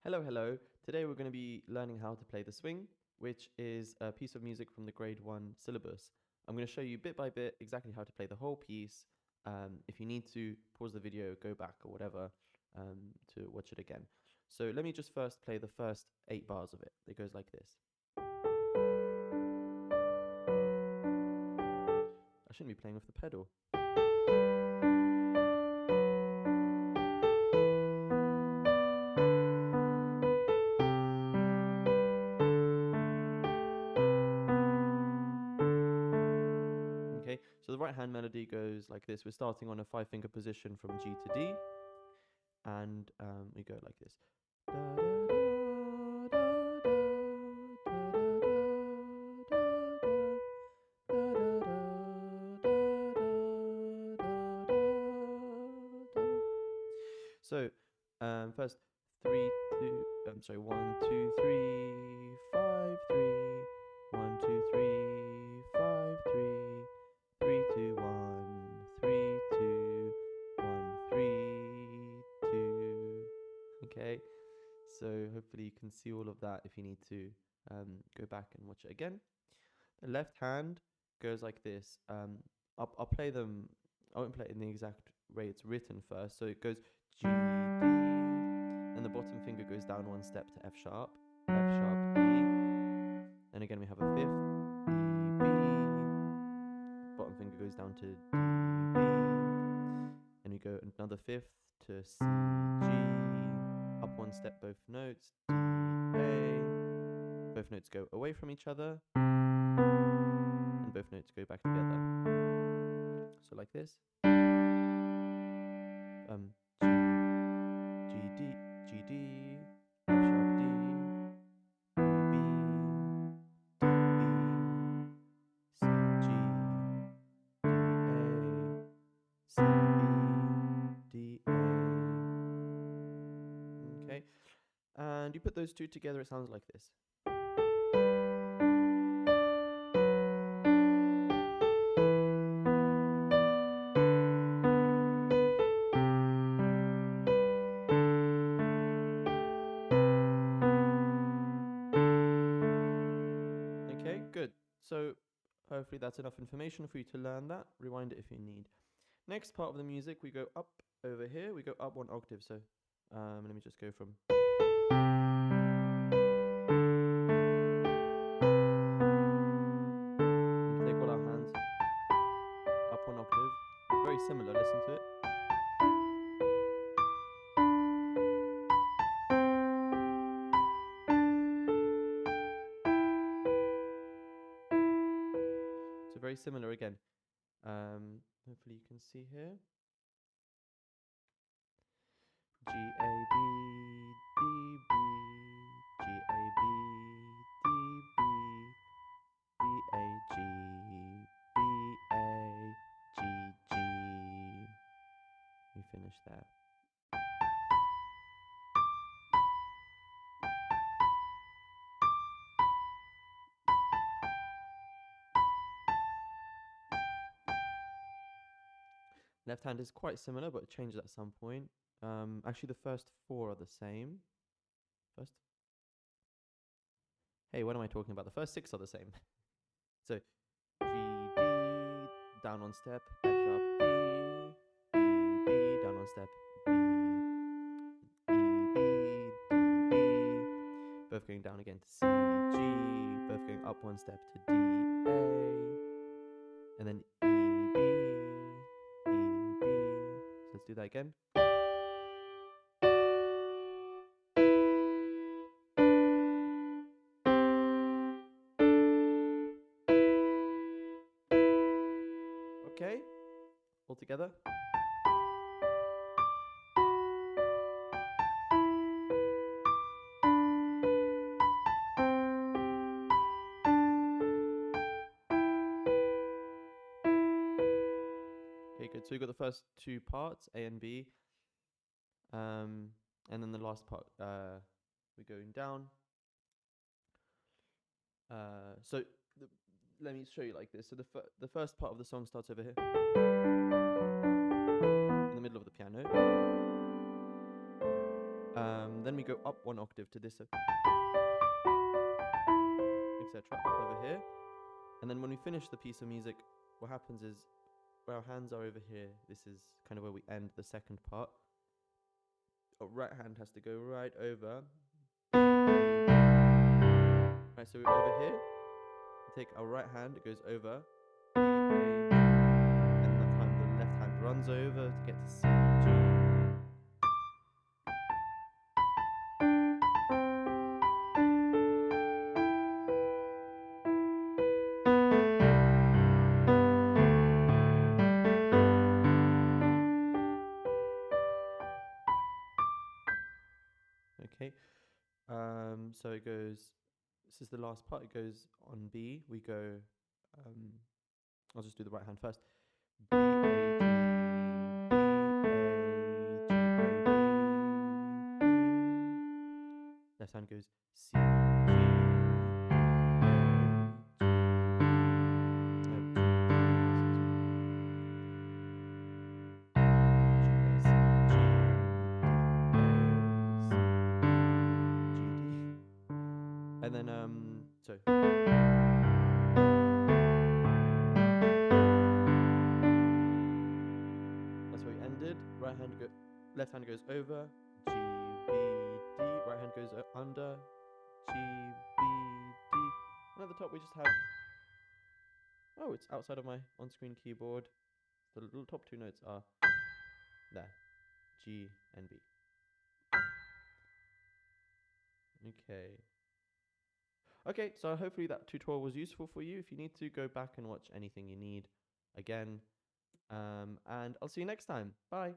Hello, hello. Today we're going to be learning how to play the swing, which is a piece of music from the grade 1 syllabus. I'm going to show you bit by bit exactly how to play the whole piece. If you need to pause the video, go back or whatever to watch it again. So let me just first play the first 8 bars of it. It goes like this. I shouldn't be playing with the pedal. Okay, so the right hand melody goes like this. We're starting on a 5-finger position from G to D, and we go like this. So first 3, 2, 1, 2, 3, 5, 3, 1, 2, 3, 5, 3, 3, 2, 1, 3, 2, 1, 3, 2. Okay, so hopefully you can see all of that. If you need to go back and watch it again. The left hand goes like this. I'll play them. I won't play it in the exact way it's written first. So it goes G, D, and the bottom finger goes down 1 step to F sharp, E. And again we have a 5th, E, B. Bottom finger goes down to D, B. And we go another 5th to C, G. Up 1 step both notes, D, A. Both notes go away from each other, and both notes go back together. So like this. G, D, G, D, F sharp D, B, D, B, C, G, D, A, C, B, D, A. Okay, and you put those two together, it sounds like this. Okay, good. So hopefully that's enough information for you to learn that. Rewind it if you need. Next part of the music, we go up over here. We go up 1 octave. So let me just go from. We take all our hands up 1 octave. It's very similar. Listen to it. So very similar again. Hopefully you can see here. G, A, B, D, B, G, A, B, D, B, B, A, G, B, A, G, G. We finish there. Left hand is quite similar, but it changes at some point. Actually, the first 4 are the same. First. Hey, what am I talking about? The first 6 are the same. So, G, D, down 1 step, F sharp, D, B, B, down 1 step, B, E, B, D, B, both going down again to C, G, both going up 1 step to D, A, and then E, B, E, B. So let's do that again. Okay, all together. Okay, good. So we've got the first 2 parts, A and B. And then the last part, we're going down. Let me show you like this. So the first part of the song starts over here, in the middle of the piano. Then we go up 1 octave to this, etc. up over here. And then when we finish the piece of music, what happens is where our hands are over here, this is kind of where we end the second part. Our right hand has to go right over. Right, so we're over here. We take our right hand, it goes over. And that time the left hand runs over to get to C, G. Okay, so it goes, this is the last part, it goes on B, we go, I'll just do the right hand first. B, A, G, B, A, G, A, B, B. Left hand goes C, G, D, A, G, B, and then so that's where we ended. Right hand go, left hand goes over, G, B, D. Right hand goes under, G, B, D. And at the top we just have, oh, it's outside of my on-screen keyboard. The little top 2 notes are there, G and B. Okay, so hopefully that tutorial was useful for you. If you need to, go back and watch anything you need again. And I'll see you next time. Bye.